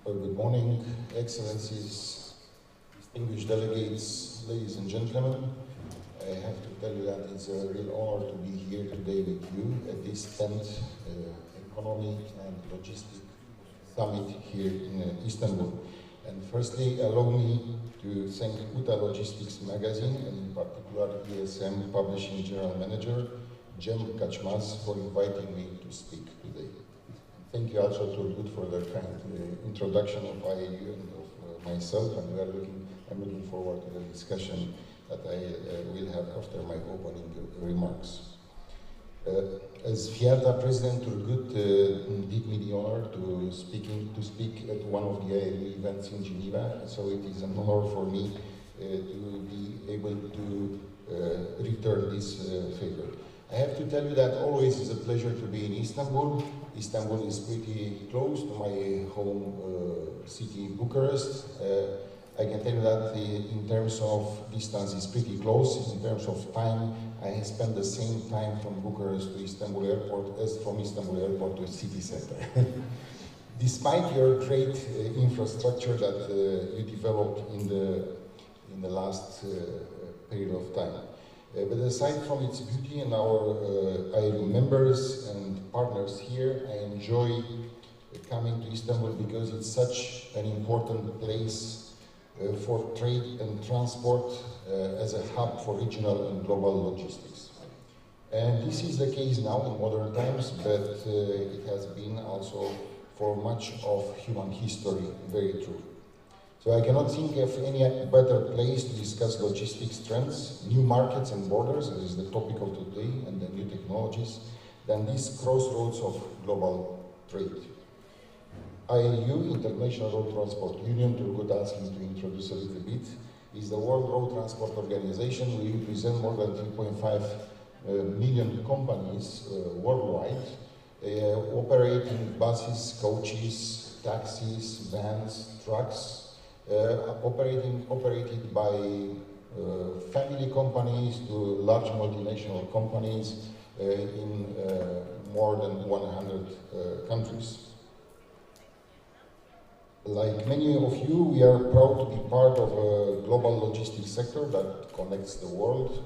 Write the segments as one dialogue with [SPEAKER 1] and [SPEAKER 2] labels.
[SPEAKER 1] Good morning, Excellencies, distinguished delegates, ladies and gentlemen. I have to tell you that it's a real honor to be here today with you at this 10th Economy and Logistic Summit here in Istanbul. And firstly, allow me to thank UTA Logistics magazine, and in particular ESM Publishing General Manager, Cem Kaçmaz, for inviting me to speak today. Thank you also to Turgut for the kind introduction of IAU and of myself, and I'm looking forward to the discussion that I will have after my opening remarks. As FIATA President Turgut did me the honor to speak at one of the IAU events in Geneva, so it is an honor for me to be able to return this favor. I have to tell you that always is a pleasure to be in Istanbul. Istanbul is pretty close to my home city, Bucharest. I can tell you that in terms of distance is pretty close. In terms of time, I have spent the same time from Bucharest to Istanbul Airport as from Istanbul Airport to city center. Despite your great infrastructure that you developed in the last period of time. But aside from its beauty and our IAU members and partners here, I enjoy coming to Istanbul because it's such an important place for trade and transport as a hub for regional and global logistics. And this is the case now in modern times, but it has been also for much of human history very true. So I cannot think of any better place to discuss logistics trends, new markets and borders, as is the topic of today, and the new technologies, than these crossroads of global trade. ILU, International Road Transport Union, Turgut asked me to introduce a little bit, is the World Road Transport Organization. We represent more than 3.5 million companies worldwide, operating buses, coaches, taxis, vans, trucks, operated by family companies to large multinational companies in more than 100 countries. Like many of you, we are proud to be part of a global logistics sector that connects the world,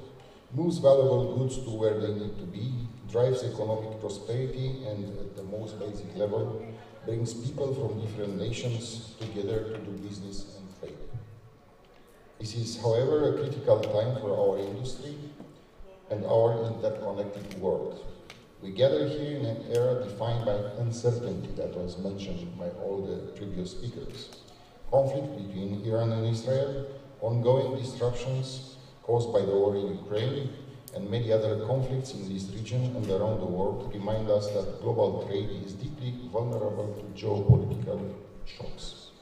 [SPEAKER 1] moves valuable goods to where they need to be, drives economic prosperity, and at the most basic level, brings people from different nations together to do business and trade. This is, however, a critical time for our industry and our interconnected world. We gather here in an era defined by uncertainty that was mentioned by all the previous speakers. Conflict between Iran and Israel, ongoing disruptions caused by the war in Ukraine, and many other conflicts in this region and around the world remind us that global trade is deeply vulnerable to geopolitical shocks.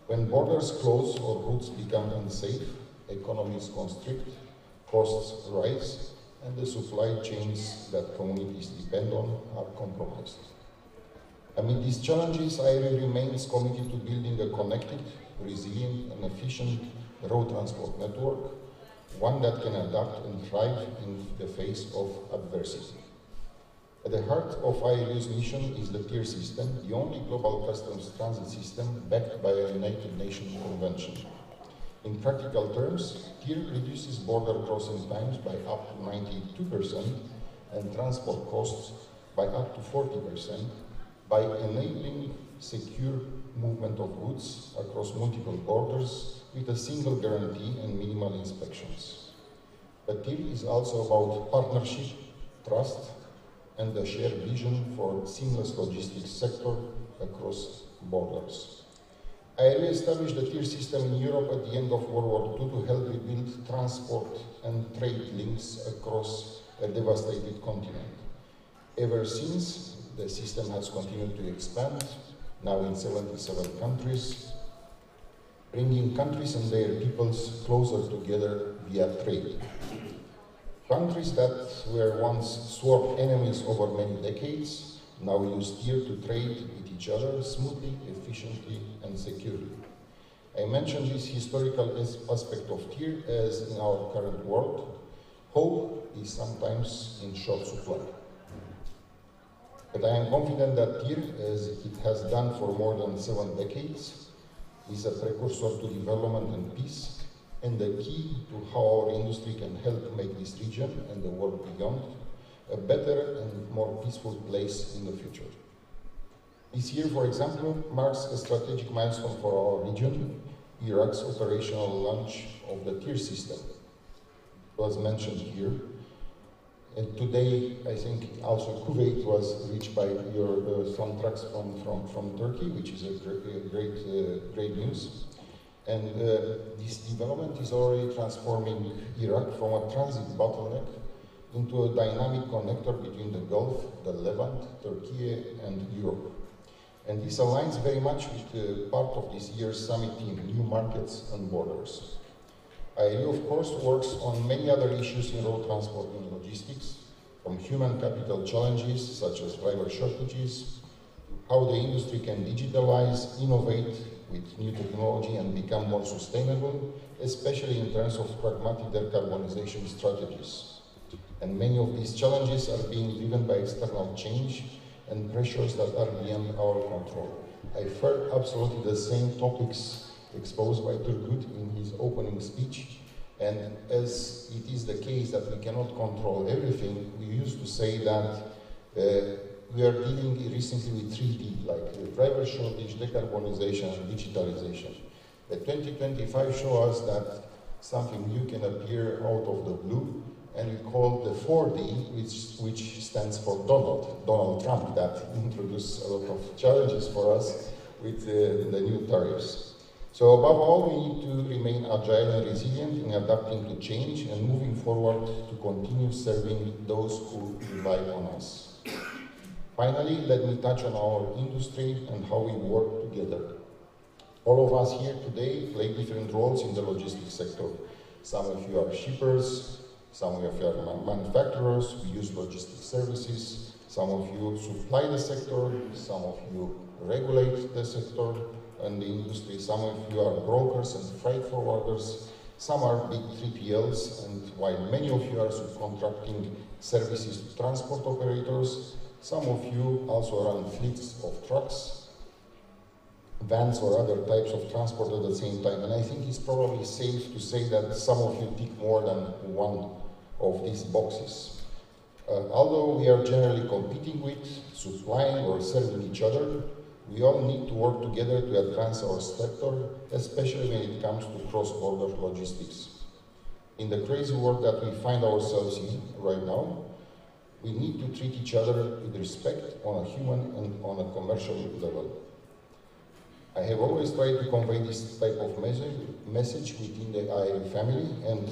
[SPEAKER 1] When borders close or routes become unsafe, economies constrict, costs rise, and the supply chains that communities depend on are compromised. Amid these challenges, IRA remains committed to building a connected, resilient, and efficient road transport network, one that can adapt and thrive in the face of adversity. At the heart of ILU's mission is the tier system, the only global customs transit system backed by a United Nations convention. In practical terms, tier reduces border crossing times by up to 92% and transport costs by up to 40% by enabling secure movement of goods across multiple borders with a single guarantee and minimal inspections. But TIR is also about partnership, trust, and a shared vision for seamless logistics sector across borders. IRA established the TIR system in Europe at the end of World War II to help rebuild transport and trade links across a devastated continent. Ever since, the system has continued to expand, now in 77 countries, bringing countries and their peoples closer together via trade. Countries that were once sworn enemies over many decades now use TIR to trade with each other smoothly, efficiently, and securely. I mention this historical aspect of TIR as in our current world, hope is sometimes in short supply. But I am confident that TIR, as it has done for more than 7 decades, is a precursor to development and peace, and the key to how our industry can help make this region and the world beyond a better and more peaceful place in the future. This year, for example, marks a strategic milestone for our region, Iraq's operational launch of the TIR system. It was mentioned here. And today, I think also Kuwait was reached by your some trucks from Turkey, which is a great news. And this development is already transforming Iraq from a transit bottleneck into a dynamic connector between the Gulf, the Levant, Turkey, and Europe. And this aligns very much with part of this year's summit theme, New Markets and Borders. Evri, of course, works on many other issues in road transport and logistics, from human capital challenges such as driver shortages, how the industry can digitalize, innovate with new technology and become more sustainable, especially in terms of pragmatic decarbonization strategies. And many of these challenges are being driven by external change and pressures that are beyond our control. I've heard absolutely the same topics exposed by Turgut in his opening speech, and as it is the case that we cannot control everything, we used to say that we are dealing recently with 3D, like driver shortage, decarbonization, and digitalization. The 2025 shows us that something new can appear out of the blue, and we call the 4D, which stands for Donald Trump, that introduced a lot of challenges for us with the new tariffs. So above all, we need to remain agile and resilient in adapting to change and moving forward to continue serving those who rely on us. Finally, let me touch on our industry and how we work together. All of us here today play different roles in the logistics sector. Some of you are shippers, some of you are manufacturers, we use logistics services, some of you supply the sector, some of you regulate the sector and the industry, some of you are brokers and freight forwarders, some are big 3PLs, and while many of you are subcontracting services to transport operators, some of you also run fleets of trucks, vans or other types of transport at the same time. And I think it's probably safe to say that some of you tick more than one of these boxes. Although we are generally competing with, supplying or serving each other, we all need to work together to advance our sector, especially when it comes to cross-border logistics. In the crazy world that we find ourselves in right now, we need to treat each other with respect on a human and on a commercial level. I have always tried to convey this type of message within the Evri family, and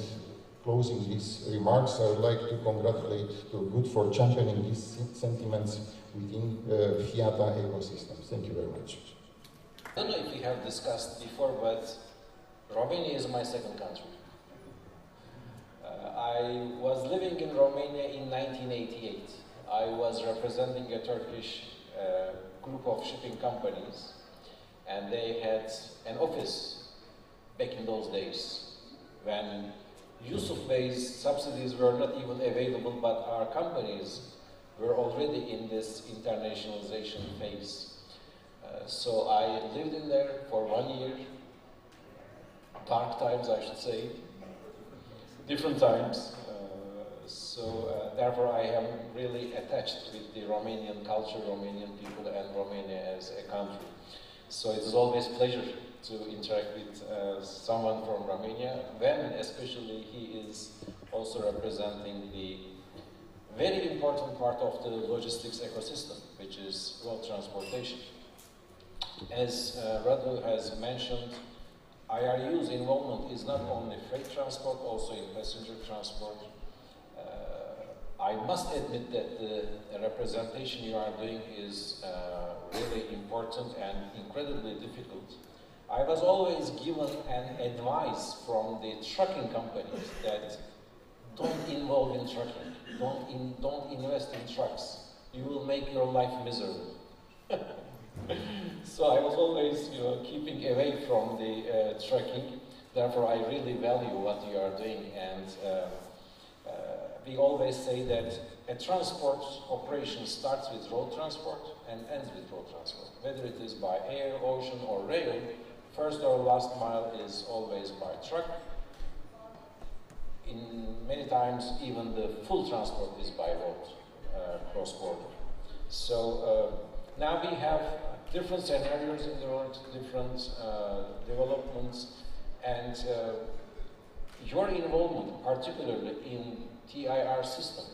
[SPEAKER 1] closing these remarks, I would like to congratulate Turgut for championing these sentiments within FIATA ecosystem. Thank you very much.
[SPEAKER 2] I don't know if we have discussed before, but Romania is my second country. I was living in Romania in 1988. I was representing a Turkish group of shipping companies, and they had an office back in those days when Yusuf-based subsidies were not even available, but our companies were already in this internationalization phase. So I lived in there for 1 year, dark times I should say, different times. Therefore I am really attached with the Romanian culture, Romanian people and Romania as a country. So it is always a pleasure to interact with someone from Romania, when especially he is also representing the very important part of the logistics ecosystem, which is road transportation. As Radu has mentioned, IRU's involvement is not only freight transport, also in passenger transport. I must admit that the representation you are doing is really important and incredibly difficult. I was always given an advice from the trucking companies that don't involve in trucking, don't invest in trucks. You will make your life miserable. So I was always, keeping away from the trucking. Therefore, I really value what you are doing, and we always say that a transport operation starts with road transport and ends with road transport. Whether it is by air, ocean, or rail, first or last mile is always by truck. In many times, even the full transport is by road, cross-border. So now we have different scenarios in the world, different developments, and your involvement, particularly in TIR system,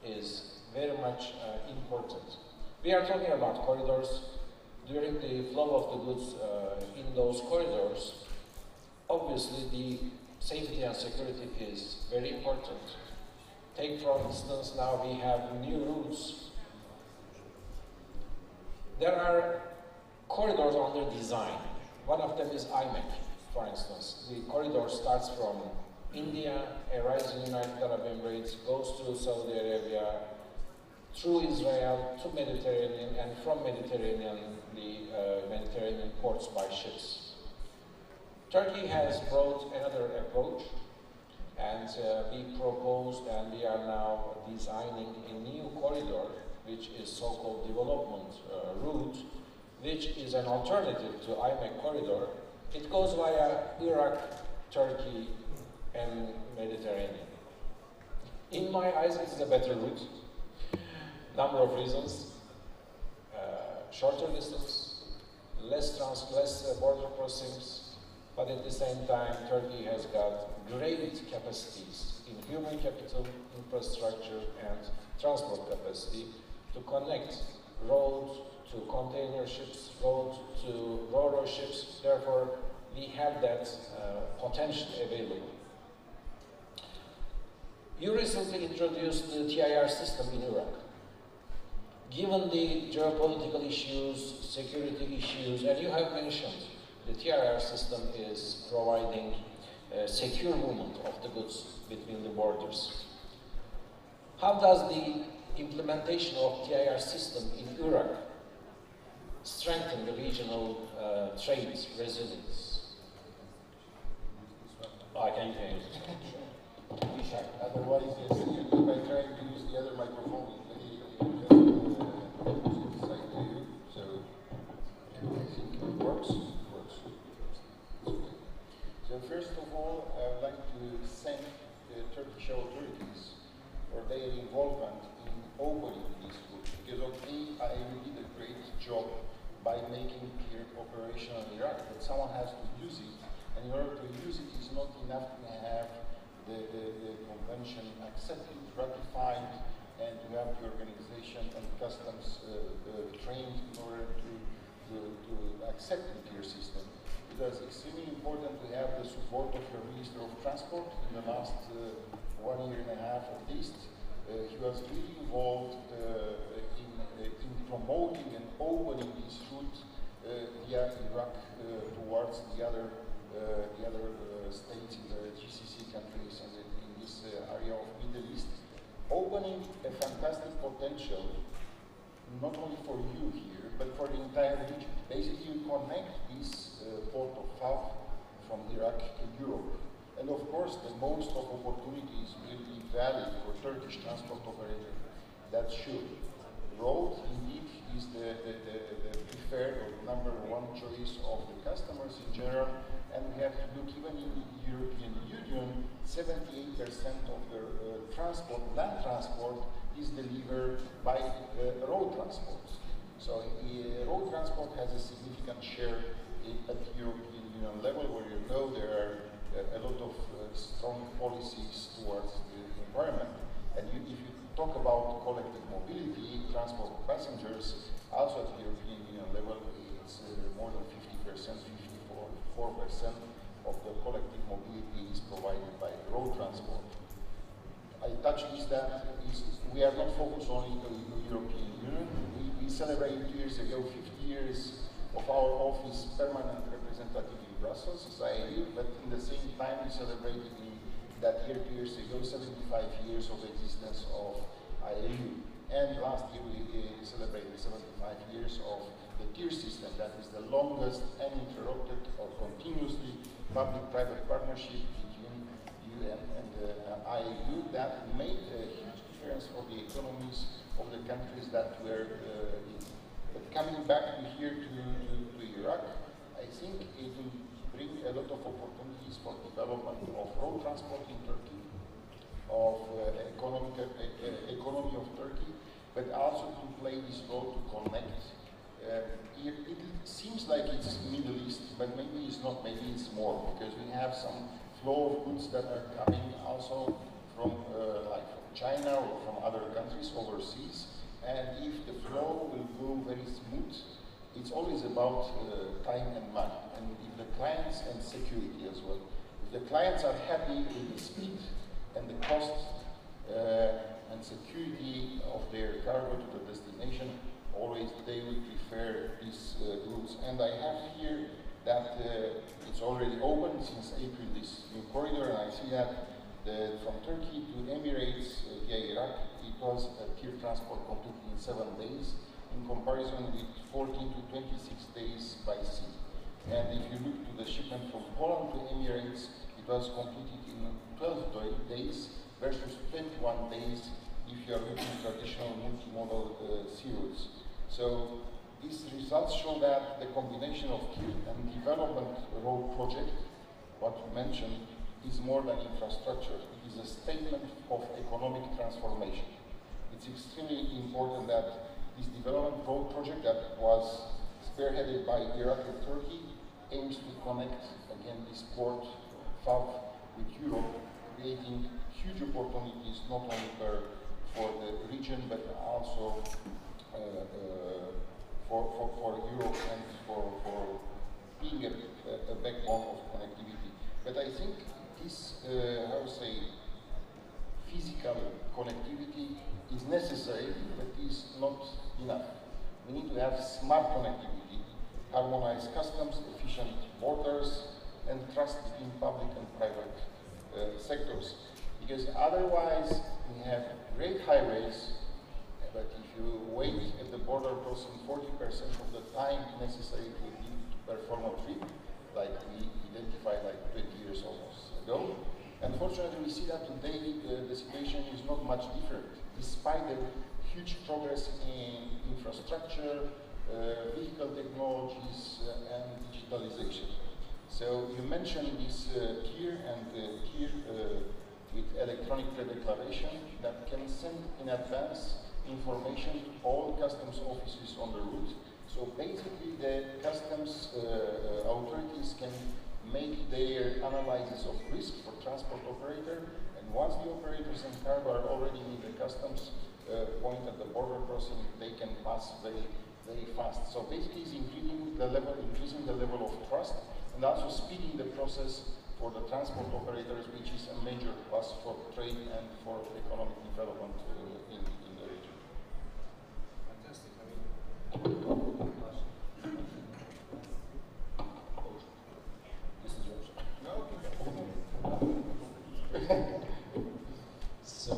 [SPEAKER 2] is very much important. We are talking about corridors. During the flow of the goods in those corridors, obviously the safety and security is very important. Take, for instance, now we have new routes. There are corridors under design. One of them is IMEC, for instance. The corridor starts from India, arrives in United Arab Emirates, goes to Saudi Arabia, through Israel to Mediterranean, and from Mediterranean, the Mediterranean ports by ships. Turkey has brought another approach, and we proposed and we are now designing a new corridor, which is so-called development route, which is an alternative to IMEC corridor. It goes via Iraq, Turkey, and Mediterranean. In my eyes, it is a better route. Number of reasons: shorter distance, less border crossings, but at the same time, Turkey has got great capacities in human capital, infrastructure, and transport capacity to connect road to container ships, road to ro-ro ships. Therefore, we have that potential available. You recently introduced the TIR system in Iraq. Given the geopolitical issues, security issues, and you have mentioned the TIR system is providing secure movement of the goods between the borders. How does the implementation of TIR system in Iraq strengthen the regional trade resilience? I can hear you.
[SPEAKER 1] Otherwise, yes, if I try to use the other microphone, it works. So first of all, I would like to thank the Turkish authorities for their involvement in opening this route, because they did a great job by making it here operational in Iraq, but someone has to use it, and in order to use it, it's not enough to have the convention accepted, ratified, and to have the organization and customs trained in order to accept the tier system. It was extremely important to have the support of your Minister of Transport in the last 1 year and a half at least. He was really involved in promoting and opening this route via Iraq towards the other states in the GCC countries and in this area of Middle East, opening a fantastic potential not only for you here, but for the entire region. Basically, you connect this port of Faf from Iraq to Europe. And of course, the most of opportunities will be valid for Turkish transport operator. That should. Road, indeed, is the preferred or #1 choice of the customers in general. And we have to look, even in the European Union, 78% of the transport, land transport, is delivered by road transport. So road transport has a significant share at the European Union level, where you know there are a lot of strong policies towards the environment. And if you talk about collective mobility, transport of passengers, also at the European Union level, it's more than 50%, 54% of the collective mobility is provided by road transport. I touched this that we are not focused only on the European Union. We celebrated 2 years ago 50 years of our office permanent representative in Brussels, SIAE, but in the same time we celebrated that year 2 years ago 75 years of existence of IAU. And last year we celebrated 75 years of the tier system, that is the longest uninterrupted or continuously public-private partnership between
[SPEAKER 3] and I view that made a huge difference for the economies of the countries that were in. But coming back here to Iraq, I think it will bring a lot of opportunities for development of road transport in Turkey, of economy of Turkey, but also to play this role to connect. It seems like it's Middle East, but maybe it's not, maybe it's more, because we have some flow of goods that are coming also from like from China or from other countries overseas, and if the flow will go very smooth, it's always about time and money, and if the clients and security as well. If the clients are happy with the speed and the cost and security of their cargo to the destination, always they will prefer these routes. And I have here that it's already open since April, this new corridor, and I see that from Turkey to Emirates via Iraq, it was a tier transport completed in 7 days, in comparison with 14 to 26 days by sea. And if you look to the shipment from Poland to Emirates, it was completed in 12 days versus 21 days if you are looking at traditional multimodal sea routes. So these results show that the combination of tier and development road project, what you mentioned, is more than infrastructure. It is a statement of economic transformation. It's extremely important that this development road project that was spearheaded by Iraq and Turkey aims to connect, again, this port hub with Europe, creating huge opportunities not only for the region but also for Europe and for being a backbone of connectivity. But I think this, how to say, physical connectivity is necessary, but is not enough. We need to have smart connectivity, harmonized customs, efficient borders, and trust between public and private sectors. Because otherwise, we have great highways, but if you wait at the border crossing 40% of the time necessary to perform a trip, like we identified like 20 years almost ago. Unfortunately, we see that today the situation is not much different, despite the huge progress in infrastructure, vehicle technologies, and digitalization. So you mentioned this tier and tier with electronic pre-declaration that can send in advance information to all customs offices on the route. So basically the customs authorities can make their analysis of risk for transport operator, and once the operators and cargo are already in the customs point at the border crossing, they can pass very, very fast. So basically it's increasing the level of trust and also speeding the process for the transport operators, which is a major plus for trade and for economic development in the region.
[SPEAKER 2] Fantastic. This is yours. No?
[SPEAKER 4] So,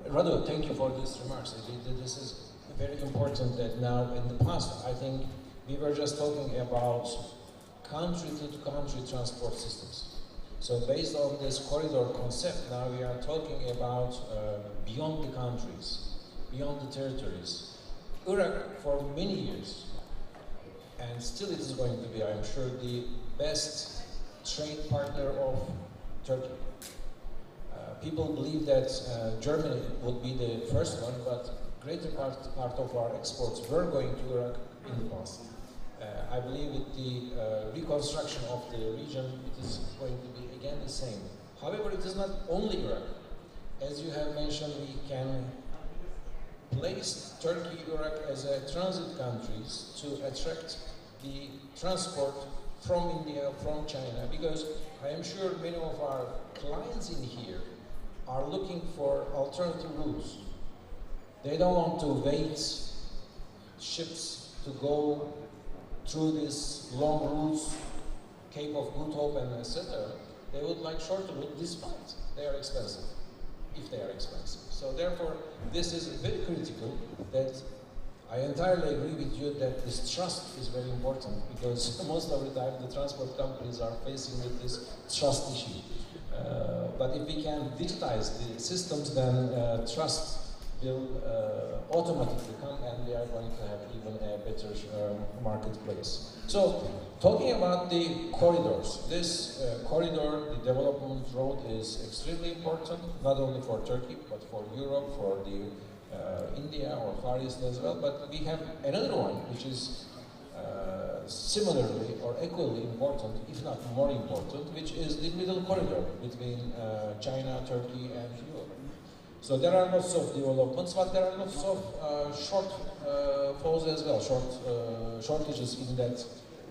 [SPEAKER 4] Radu, thank you for these remarks. This is very important that now, in the past, I think we were just talking about country-to-country transport systems. So based on this corridor concept, now we are talking about beyond the countries, beyond the territories. Iraq, for many years, and still it is going to be, I'm sure, the best trade partner of Turkey. People believe that Germany would be the first one, but greater part of our exports were going to Iraq in the past. I believe with the reconstruction of the region, it is going to be again the same. However, it is not only Iraq. As you have mentioned, we can place Turkey, Iraq as a transit countries to attract the transport from India, from China, because I am sure many of our clients in here are looking for alternative routes. They don't want to wait ships to go through these long routes, Cape of Good Hope and etc. They would like shorter route despite they are expensive, if they are expensive. So therefore, this is very critical that I entirely agree with you that this trust is very important, because most of the time the transport companies are facing with this trust issue. But if we can digitize the systems, then trust will automatically come, and we are going to have even a better marketplace. So, talking about the corridors, this corridor, the development road, is extremely important, not only for Turkey, but for Europe, for the India or Far East as well. But we have another one, which is similarly or equally important, if not more important, which is the middle corridor between China, Turkey, and Europe. So there are lots of developments, but there are lots of shortfalls as well, shortages in that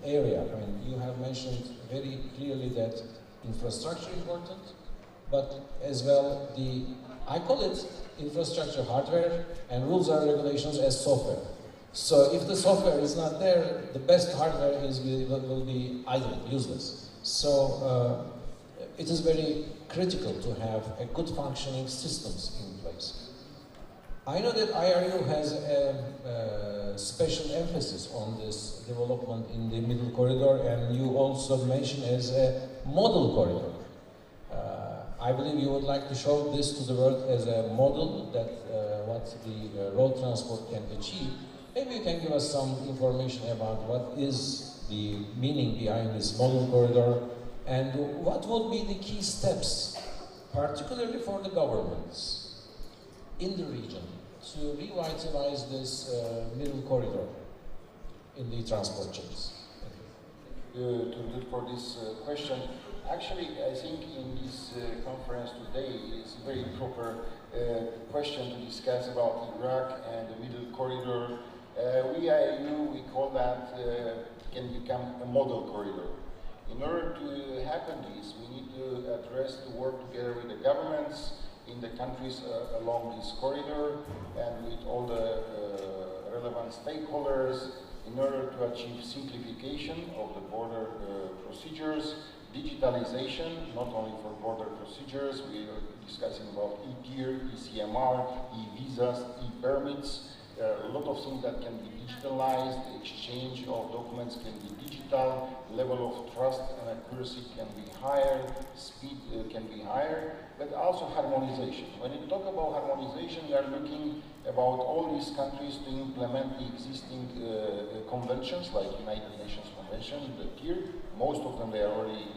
[SPEAKER 4] area. I mean, you have mentioned very clearly that infrastructure is important, but as well I call it infrastructure hardware and rules and regulations as software. So if the software is not there, the best hardware will be idle, useless. So it is very critical to have a good functioning systems in place. I know that IRU has a special emphasis on this development in the middle corridor, and you also mentioned as a model corridor. I believe you would like to show this to the world as a model that what the road transport can achieve. Maybe you can give us some information about what is the meaning behind this model corridor, and what would be the key steps, particularly for the governments in the region, to revitalize this middle corridor in the transport chains?
[SPEAKER 3] To for this question. Actually, I think in this conference today, it's a very proper question to discuss about Iraq and the middle corridor. We call that can become a model corridor. In order to happen this, we need to address to work together with the governments in the countries along this corridor and with all the relevant stakeholders in order to achieve simplification of the border procedures, digitalization, not only for border procedures, we are discussing about e-tier, e-CMR, e-visas, e-permits, a lot of things that can be digitalized, the exchange of documents can be digital, level of trust and accuracy can be higher, speed can be higher, but also harmonization. When we talk about harmonization, we are looking about all these countries to implement the existing conventions, like United Nations Convention, the tier. Most of them they already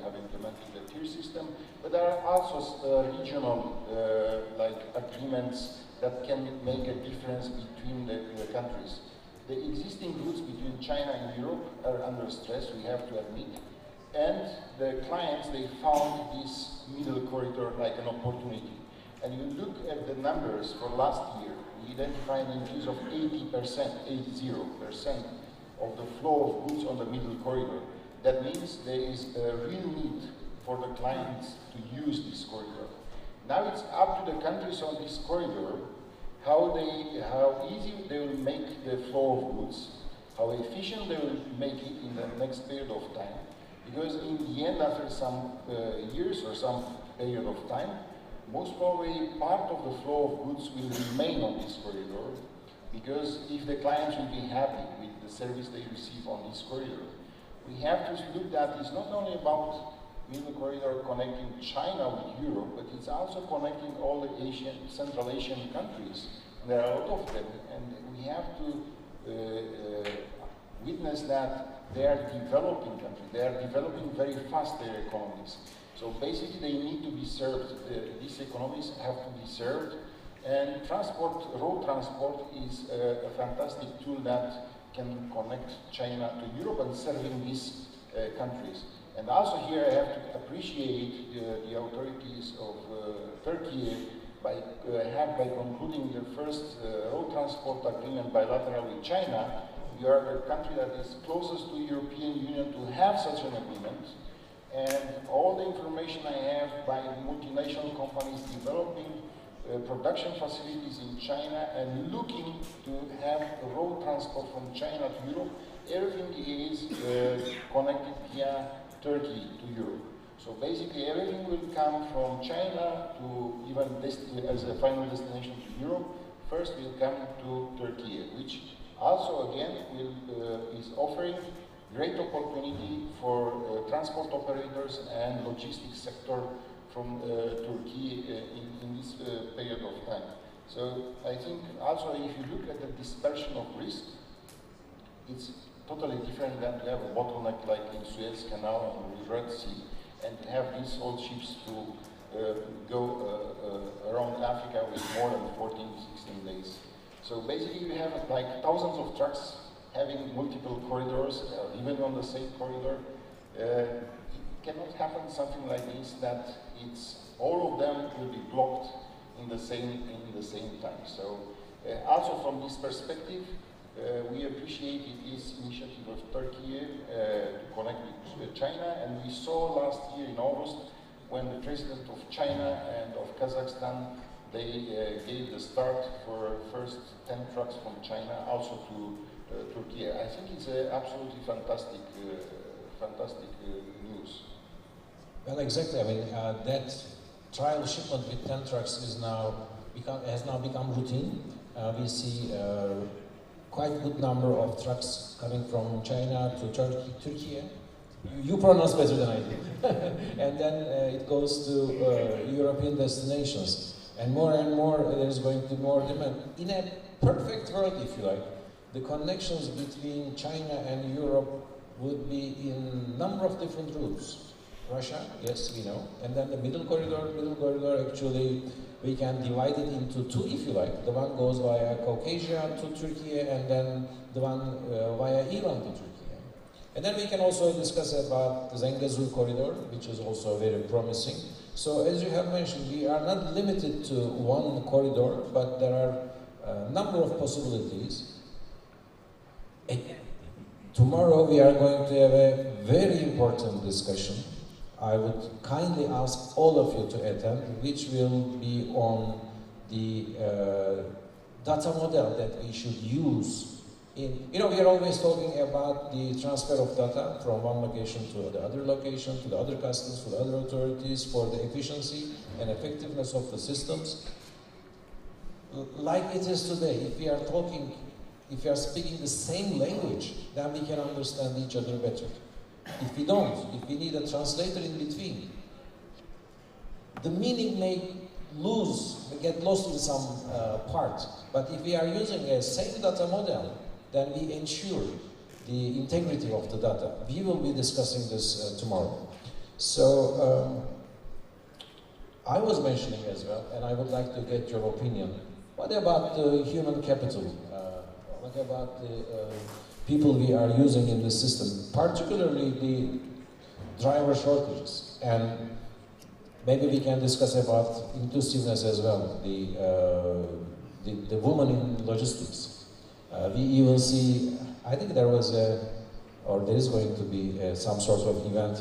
[SPEAKER 3] have implemented the tier system, but there are also regional like agreements that can make a difference between the countries. The existing routes between China and Europe are under stress, we have to admit, and the clients, they found this middle corridor like an opportunity. And you look at the numbers for last year, we identified an increase of 80% of the flow of goods on the middle corridor. That means there is a real need for the clients to use this corridor. Now it's up to the countries on this corridor how easy they will make the flow of goods, how efficient they will make it in the next period of time. Because in the end, after some years or some period of time, most probably part of the flow of goods will remain on this corridor, because if the clients will be happy with the service they receive on this corridor, we have to look that it's not only about middle corridor connecting China with Europe, but it's also connecting all the Central Asian countries. And there are a lot of them, and we have to witness that they are developing countries. They are developing very fast their economies. So basically they need to be served. These economies have to be served. And road transport is a fantastic tool that can connect China to Europe and serving these countries. And also here I have to appreciate the authorities of Turkey by concluding the first road transport agreement bilateral with China. We are the country that is closest to the European Union to have such an agreement. And all the information I have by multinational companies developing production facilities in China and looking to have road transport from China to Europe, everything is connected via Turkey to Europe. So basically everything will come from China to even as a final destination to Europe. First will come to Turkey, which also again is offering great opportunity for transport operators and logistics sector from Turkey in this period of time. So I think also if you look at the dispersion of risk, it's totally different than to have a bottleneck like in Suez Canal and the Red Sea, and to have these old ships to go around Africa with more than 14, 16 days. So basically you have like thousands of trucks having multiple corridors, even on the same corridor. It cannot happen something like this, that it's all of them will be blocked in the same time. So also from this perspective, we appreciated this initiative of Turkey to connect with China, and we saw last year in August when the president of China and of Kazakhstan, they gave the start for first 10 trucks from China also to Turkey. I think it's absolutely fantastic, fantastic news.
[SPEAKER 4] Well, exactly. I mean, that trial shipment with 10 trucks is has now become routine. We see quite good number of trucks coming from China to Turkey. You pronounce better than I do. And then it goes to European destinations. And more there's going to be more demand. In a perfect world, if you like, the connections between China and Europe would be in a number of different routes. Russia, yes, we know. And then the middle corridor actually, we can divide it into two, if you like. The one goes via Caucasia to Turkey, and then the one via Iran to Turkey. And then we can also discuss about the Zengezur corridor, which is also very promising. So as you have mentioned, we are not limited to one corridor, but there are a number of possibilities. Again, tomorrow we are going to have a very important discussion. I would kindly ask all of you to attend, which will be on the data model that we should use. We are always talking about the transfer of data from one location to the other location, to the other customs, to the other authorities, for the efficiency and effectiveness of the systems. Like it is today, if we are speaking the same language, then we can understand each other better. If we don't, if we need a translator in between, the meaning may get lost in some part. But if we are using a same data model, then we ensure the integrity of the data. We will be discussing this tomorrow. So I was mentioning as well, and I would like to get your opinion. What about the human capital? What about the people we are using in the system, particularly the driver shortages? And maybe we can discuss about inclusiveness as well, the woman in logistics. We even see, I think there was there is going to be some sort of event,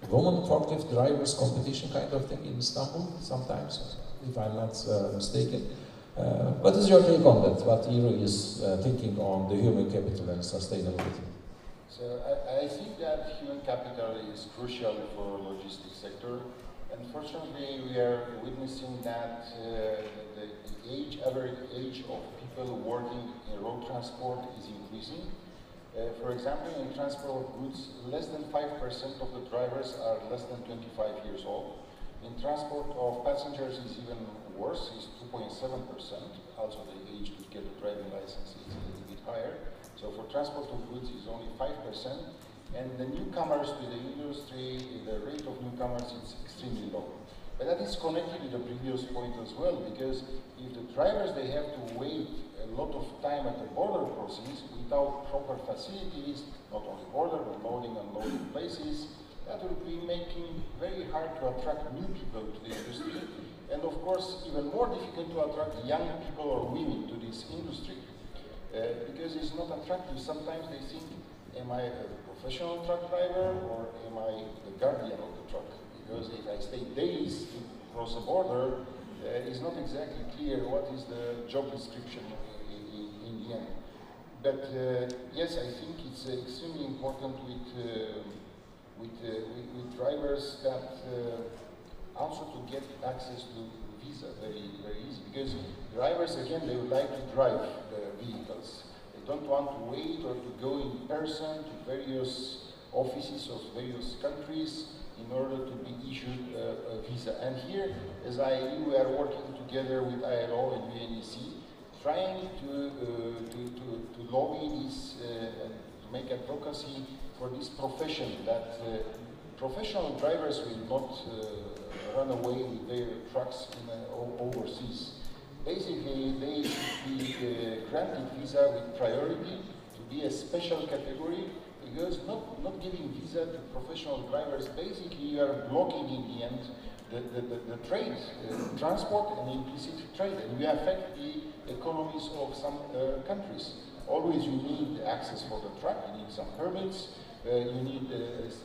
[SPEAKER 4] the woman forklift drivers competition kind of thing in Istanbul sometimes, if I'm not mistaken. What is your take on that? What Evri is thinking on the human capital and sustainability?
[SPEAKER 3] So I think that human capital is crucial for logistics sector. Unfortunately, we are witnessing that the average age of people working in road transport is increasing. For example, in transport of goods, less than 5% of the drivers are less than 25 years old. In transport of passengers is even worse, is 2.7%. Also the age to get a driving license is a little bit higher. So for transport of goods is only 5%. And the newcomers to the industry, the rate of newcomers is extremely low. But that is connected to the previous point as well, because if the drivers, they have to wait a lot of time at the border crossings without proper facilities, not only border, but loading and unloading places, that will be making very hard to attract new people to the industry. And of course, even more difficult to attract young people or women to this industry. Because it's not attractive. Sometimes they think, am I a professional truck driver or am I the guardian of the truck? Because if I stay days to cross a border, it's not exactly clear what is the job description in the end. But yes, I think it's extremely important with drivers that also to get access to visa very, very easy. Because drivers, again, they would like to drive the vehicles. don't want to wait or to go in person to various offices of various countries in order to be issued a visa. And here, as we are working together with ILO and UNEC, trying to lobby this and to make advocacy for this profession, that professional drivers will not run away with their trucks overseas. Basically, they should be granted visa with priority to be a special category, because not giving visa to professional drivers, basically you are blocking in the end the trade, transport and implicit trade, and you affect the economies of some countries. Always you need access for the truck, you need some permits, you need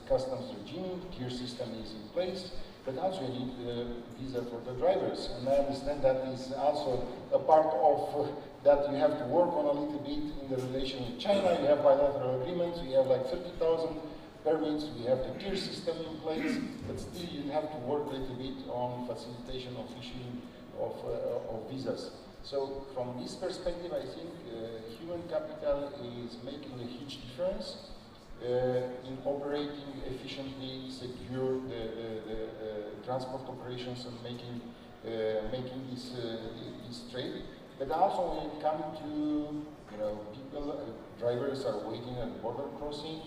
[SPEAKER 3] customs regime, tier system is in place, but also you need visa for the drivers. And I understand that is also a part of that you have to work on a little bit in the relation with China. You have bilateral agreements, we have like 30,000 permits, we have the tier system in place, but still you have to work a little bit on facilitation of issuing of visas. So from this perspective, I think human capital is making a huge difference in operating efficiently, secure the transport operations and making this trade. But also when it comes to people, drivers are waiting at border crossing,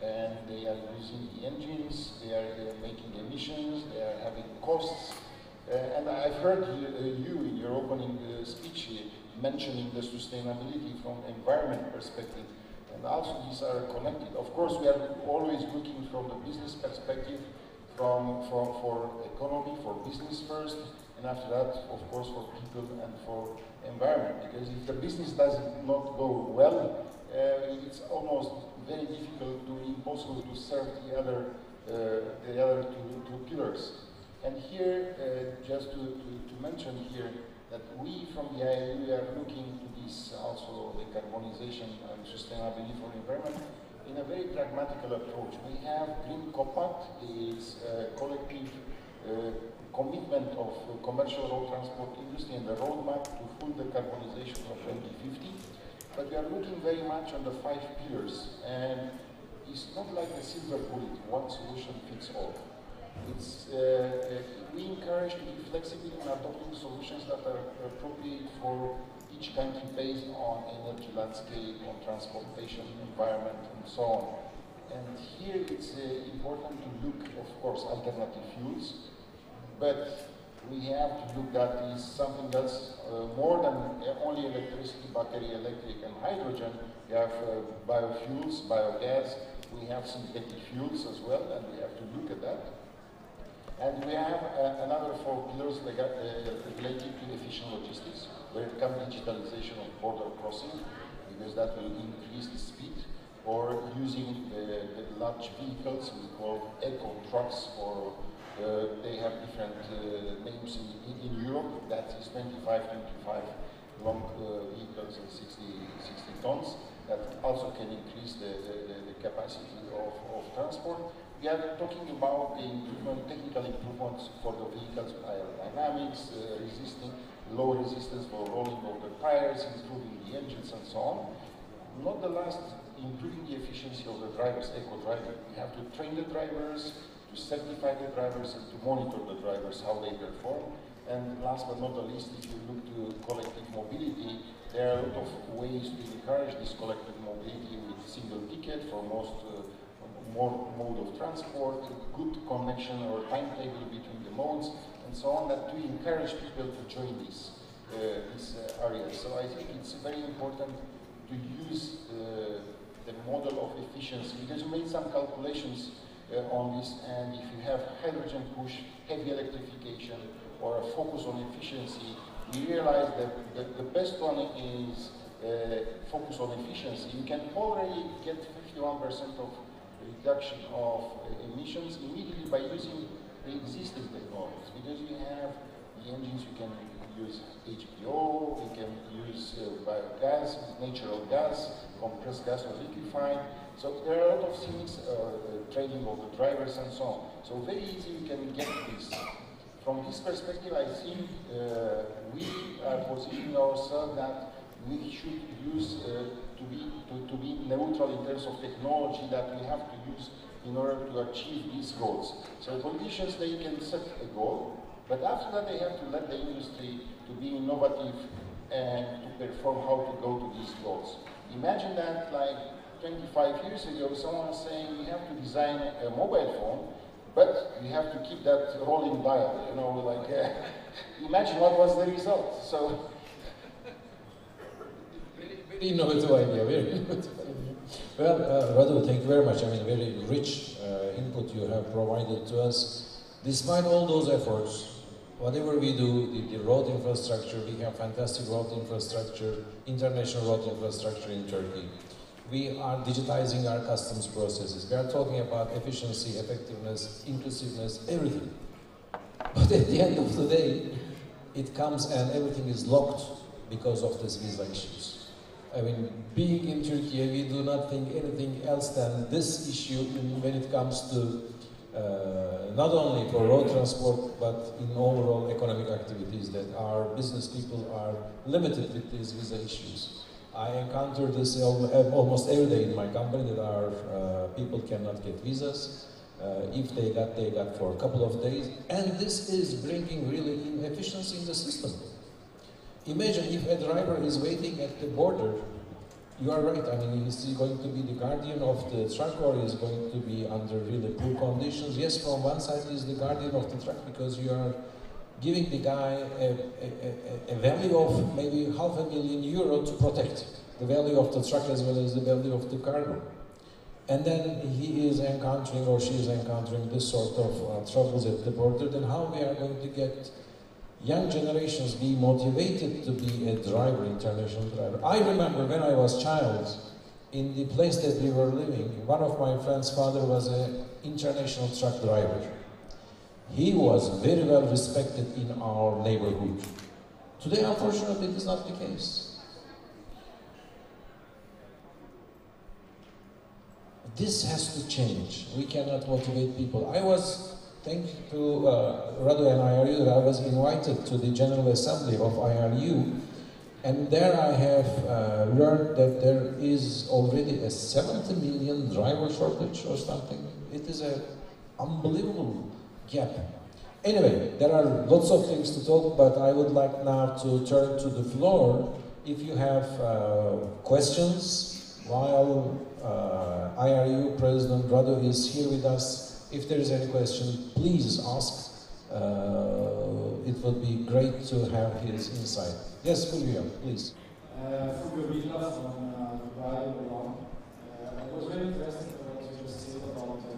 [SPEAKER 3] and they are using the engines, they are making emissions, they are having costs. And I've heard you in your opening speech mentioning the sustainability from environment perspective, and also these are connected. Of course, we are always looking from the business perspective, for economy, for business first, and after that, of course, for people and for environment. Because if the business does not go well, it's almost very difficult to impossible to serve the other two pillars. And here, just to mention here that we from the IAU are looking to this also decarbonization and sustainability for environment in a very pragmatical approach. We have Green Compact, it's a collective commitment of commercial road transport industry and the roadmap to full decarbonization of 2050. But we are looking very much on the 5 pillars, and it's not like a silver bullet, one solution fits all. It's, we encourage to be flexible in adopting solutions that are appropriate for each country based on energy landscape, on transportation, environment, and so on. And here it's important to look, of course, alternative fuels, but we have to look at is something that's more than only electricity, battery, electric, and hydrogen. We have biofuels, biogas, we have synthetic fuels as well, and we have to look at that. And we have another 4 pillars related to efficient logistics, where it comes digitalization of border crossing, because that will increase the speed, or using the large vehicles we call eco trucks, or they have different names in Europe. That is 25 long vehicles and 60 tons. That also can increase the capacity of transport. We are talking about the improvement, technical improvements for the vehicles, aerodynamics, low resistance for rolling of the tires, improving the engines and so on. Not the last, improving the efficiency of the drivers, eco-driving. We have to train the drivers, to certify the drivers, and to monitor the drivers, how they perform. And last but not the least, if you look to collective mobility, there are a lot of ways to encourage this collective mobility with single ticket for most more mode of transport, good connection or timetable between the modes, and so on, that to encourage people to join this area. So I think it's very important to use the model of efficiency, because you made some calculations on this, and if you have hydrogen push, heavy electrification, or a focus on efficiency, we realize that the best one is focus on efficiency. You can already get 51% of reduction of emissions immediately by using the existing technologies, because you have the engines, you can use HPO, you can use biogas, natural gas, compressed gas or liquefied. So there are a lot of things, training of the drivers and so on. So very easy you can get this. From this perspective, I think we are positioning ourselves that we should use to to be neutral in terms of technology that we have to use in order to achieve these goals. So politicians, they can set a goal, but after that they have to let the industry to be innovative and to perform how to go to these goals. Imagine that like 25 years ago, someone was saying we have to design a mobile phone, but we have to keep that rolling dial, you know, like, imagine what was the result. So,
[SPEAKER 4] very innovative idea, very innovative idea. Well, Radu, thank you very much. I mean, very rich input you have provided to us. Despite all those efforts, whatever we do, the road infrastructure, we have fantastic road infrastructure, international road infrastructure in Turkey. We are digitizing our customs processes. We are talking about efficiency, effectiveness, inclusiveness, everything. But at the end of the day, it comes and everything is locked because of these visa issues. I mean, being in Turkey, we do not think anything else than this issue when it comes to not only for road transport, but in overall economic activities, that our business people are limited with these visa issues. I encounter this almost every day in my company, that our people cannot get visas. If they got for a couple of days. And this is bringing really inefficiency in the system. Imagine if a driver is waiting at the border. You are right, I mean, is he going to be the guardian of the truck, or is going to be under really poor conditions? Yes, from one side he is the guardian of the truck, because you are giving the guy a value of maybe €500,000 to protect the value of the truck as well as the value of the cargo. And then he is encountering, or she is encountering, this sort of troubles at the border. Then how we are going to get young generations be motivated to be a driver, international driver? I remember when I was a child, in the place that we were living, one of my friend's father was an international truck driver. He was very well respected in our neighborhood. Today, unfortunately, it is not the case. This has to change. We cannot motivate people. I was, thanks to Radu and IRU, that I was invited to the General Assembly of IRU, and there I have learned that there is already a 70 million driver shortage or something. It is an unbelievable gap. Anyway, there are lots of things to talk, but I would like now to turn to the floor. If you have questions, while IRU President Radu is here with us, if there is any question, please ask. It would be great to have his insight. Yes, Fulvio, please.
[SPEAKER 5] Fulvio Villa from Dubai, Milan. I was very interested in what you just said about the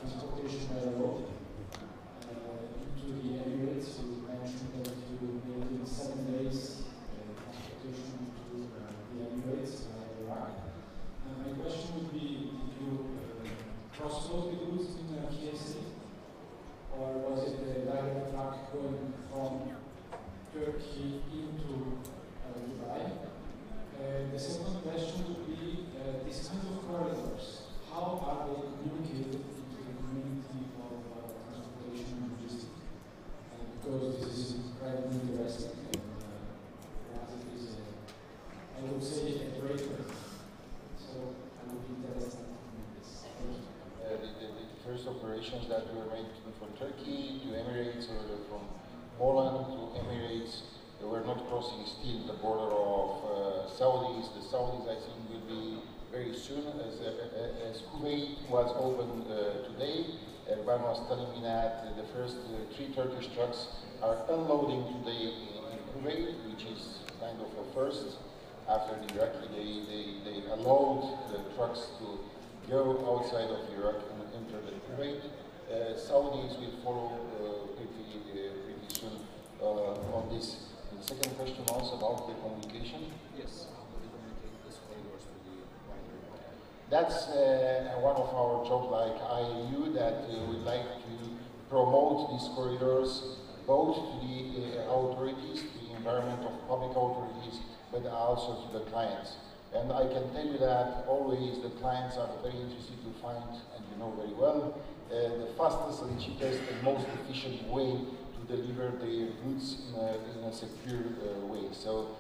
[SPEAKER 5] transportation by road into the Emirates. You mentioned that you made in 7 days transportation to the Emirates by Iraq. My question would be, did you cross-load the goods in KSA? Or was it a direct truck going from Turkey into Dubai? The second question would be, these kind of corridors, how are they communicated into the community of transportation and logistics? Because this is incredibly interesting, and it is, I would say, a breaker. So I would be interested in this. Thank you.
[SPEAKER 3] The first operations that were made from Turkey to Emirates, or from Poland to Emirates, they were not crossing still the border of Saudis. The Saudis, I think, will be very soon, as Kuwait was opened today. Everyone was telling me that the first 3 Turkish trucks are unloading today in Kuwait, which is kind of a first. After the Iraqi, they allowed the trucks to go outside of Iraq and enter the Kuwait. Saudis will follow pretty soon on this. The second question also about the communication.
[SPEAKER 4] Yes, how do we communicate this corridors to the wider?
[SPEAKER 3] That's one of our jobs, like IAU, that we'd like to promote these corridors both to the authorities, the environment of public authorities, but also to the clients. And I can tell you that always the clients are very interested to find, and you know very well, the fastest and cheapest and most efficient way to deliver their goods in a secure way. So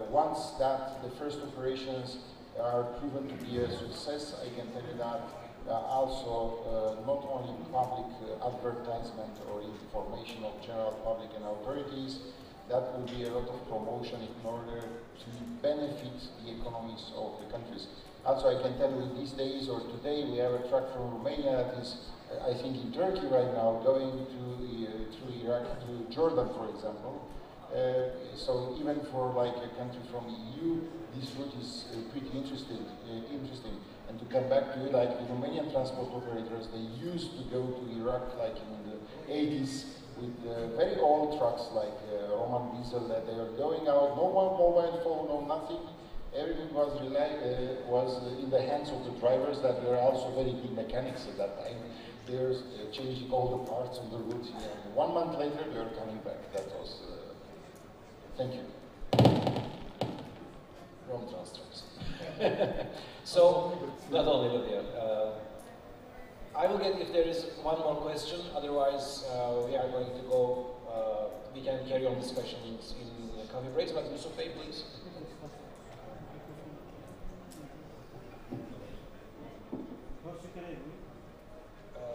[SPEAKER 3] once that the first operations are proven to be a success. I can tell you that also not only public advertisement or information of general public and authorities, that will be a lot of promotion in order to benefit the economies of the countries. Also, I can tell you these days or today we have a truck from Romania that is, I think, in Turkey right now, going through Iraq to Jordan, for example. So even for like a country from the EU, this route is pretty interesting. And to come back to it, like the Romanian transport operators, they used to go to Iraq like in the 80s with very old trucks like Roman diesel that they were going out, no mobile phone, no nothing. Everything was in the hands of the drivers that were also very good mechanics at that time. They were changing all the parts on the route. And 1 month later, they were coming back. That was. Thank you.
[SPEAKER 2] Rome transfers. So, not only Lydia. I will get if there is one more question. Otherwise, we are going to go. We can carry on discussions in coffee breaks. But Yusuf, please.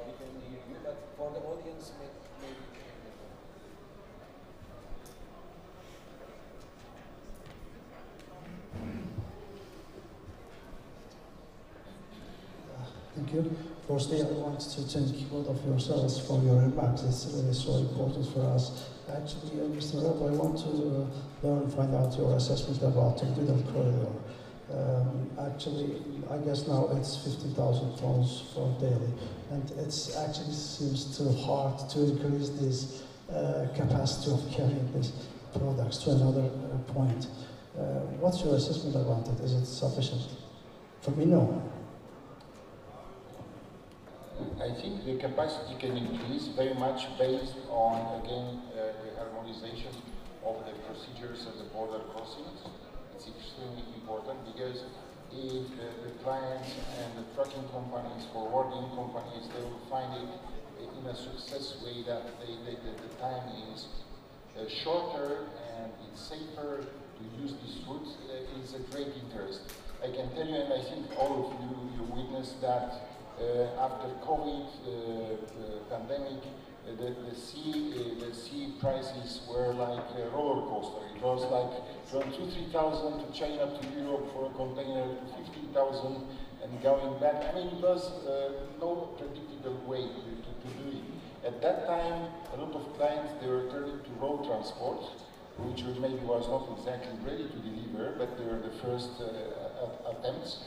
[SPEAKER 2] We can hear you, but for the audience, maybe.
[SPEAKER 6] Thank you. Firstly, I want to thank both of yourselves for your remarks. It's really so important for us. Actually, Mr. Radu, I want to find out your assessment about the Orta Koridor. Actually, I guess now it's 50,000 tons for daily, and it actually seems too hard to increase this capacity of carrying these products to another point. What's your assessment about it? Is it sufficient? For me, no.
[SPEAKER 3] I think the capacity can increase very much based on, again, the harmonization of the procedures at the border crossings. It's extremely important because if the clients and the trucking companies, forwarding companies, they will find it in a success way that the time is shorter and it's safer to use this route. It's a great interest. I can tell you, and I think all of you witnessed that after COVID pandemic, the sea prices were like a roller coaster. It was like from 2,000–3,000 to China to Europe for a container to 15,000 and going back. I mean, it was no predictable way to do it. At that time, a lot of clients, they were turning to road transport, which maybe was not exactly ready to deliver, but they were the first attempts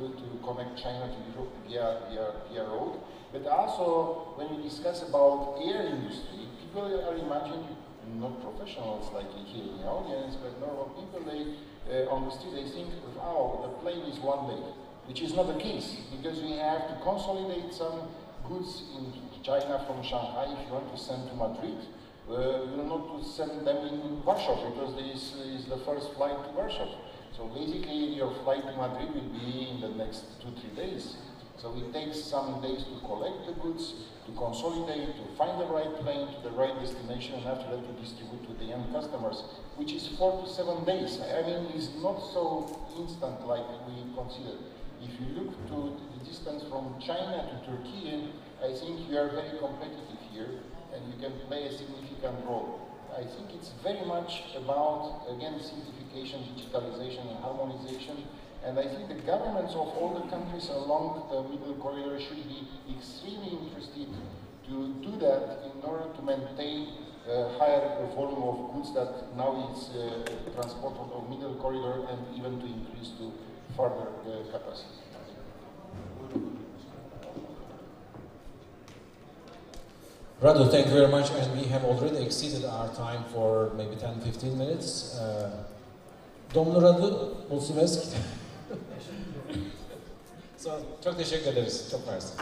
[SPEAKER 3] to connect China to Europe via road. But also, when we discuss about air industry, people are imagining, not professionals like here in the audience, but normal people, they on the street, they think, wow, the plane is one day, which is not the case, because we have to consolidate some goods in China from Shanghai. If you want to send to Madrid, you will not send them in Warsaw, because this is the first flight to Warsaw. So basically, your flight to Madrid will be in the next 2–3 days. So it takes some days to collect the goods, to consolidate, to find the right plane to the right destination, and after that to distribute to the end customers, which is 4 to 7 days. I mean, it's not so instant like we consider. If you look to the distance from China to Turkey, I think you are very competitive here, and you can play a significant role. I think it's very much about, again, simplification, digitalization, and harmonization. And I think the governments of all the countries along the middle corridor should be extremely interested to do that in order to maintain a higher volume of goods that now is transported on the middle corridor, and even to increase to further capacity.
[SPEAKER 4] Radu, thank you very much, and we have already exceeded our time for maybe 10–15 minutes. Domnul Radu, mulțumesc. Çok teşekkür ederiz. Çok mersi.